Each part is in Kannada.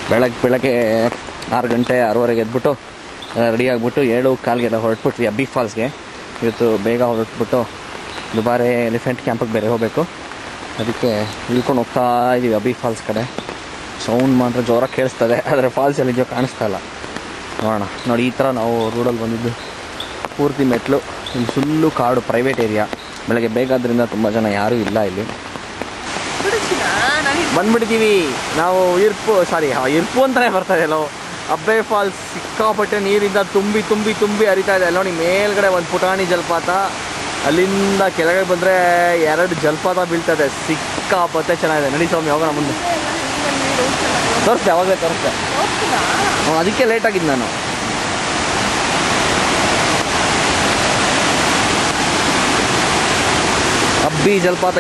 ಬೆಳಗ್ಗೆ 6 ಗಂಟೆ 6:30 ಎದ್ಬಿಟ್ಟು ರೆಡಿ ಆಗಿಬಿಟ್ಟು 7:15 ಹೊರಟ್ಬಿಟ್ವಿ ಅಬ್ಬಿ ಫಾಲ್ಸ್ಗೆ. ಇವತ್ತು ಬೇಗ ಹೊರಟ್ಬಿಟ್ಟು ದುಬಾರೆ ಎಲಿಫೆಂಟ್ ಕ್ಯಾಂಪಿಗೆ ಬೇರೆ ಹೋಗಬೇಕು. ಅದಕ್ಕೆ ಇಳ್ಕೊಂಡು ಹೋಗ್ತಾ ಇದ್ದೀವಿ ಅಬ್ಬಿ ಫಾಲ್ಸ್ ಕಡೆ. ಸೌಂಡ್ ಮಾತ್ರ ಜೋರಾಗಿ ಕೇಳಿಸ್ತದೆ, ಆದರೆ ಫಾಲ್ಸ್ ಎಲ್ಲಿದೆಯೋ ಕಾಣಿಸ್ತಾ ಇಲ್ಲ. ನೋಡೋಣ. ನೋಡಿ, ಈ ಥರ ನಾವು ರೋಡಲ್ಲಿ ಬಂದಿದ್ದು. ಪೂರ್ತಿ ಮೆಟ್ಲು, ಇಲ್ಲಿ ಫುಲ್ಲು ಕಾಡು, ಪ್ರೈವೇಟ್ ಏರಿಯಾ. ಬೆಳಗ್ಗೆ ಬೇಗ ಆದ್ದರಿಂದ ತುಂಬ ಜನ ಯಾರೂ ಇಲ್ಲ ಇಲ್ಲಿ. ಬಂದ್ಬಿಟ್ಟಿದ್ದೀವಿ ನಾವು. ಇರ್ಪು ಅಂತಲೇ ಬರ್ತಾ ಇದೆ ನಾವು. ಅಬ್ಬೆ ಫಾಲ್ಸ್ ಸಿಕ್ಕಾಪಟ್ಟೆ ನೀರಿಂದ ತುಂಬಿ ತುಂಬಿ ತುಂಬಿ ಹರಿತಾ ಇದೆ. ನೋಡಿ, ಮೇಲ್ಗಡೆ ಒಂದು ಪುಟಾಣಿ ಜಲಪಾತ, ಅಲ್ಲಿಂದ ಕೆಳಗೆ ಬಂದರೆ 2 ಜಲಪಾತ ಬೀಳ್ತದೆ. ಸಿಕ್ಕಾಪಟ್ಟೆ ಚೆನ್ನಾಗಿದೆ. ನಡಿ ಸ್ವಾಮಿ, ಹೋಗೋಣ ಮುಂದೆ. ತೋರಿಸ್ತೆ, ಅವಾಗಲೇ ತೋರಿಸ್ತೆ. ಅದಕ್ಕೆ ಲೇಟ್ ಆಗಿದ್ದು ನಾನು. ಅಬ್ಬಿ ಜಲಪಾತ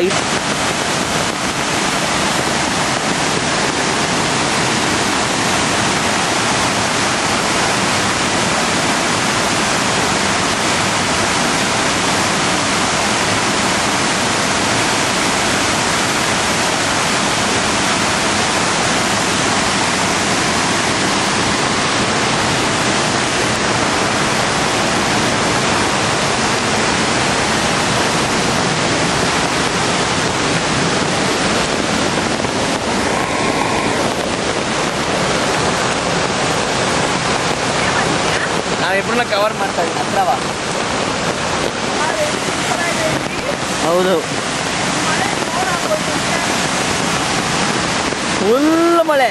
ನಾವಿಬ್ಬರನ್ನ ಕವರ್ ಮಾಡ್ತಾ ಇದ್ದೀವಿ. ಹತ್ರವ ಹೌದು, ಫುಲ್ ಮಳೆ.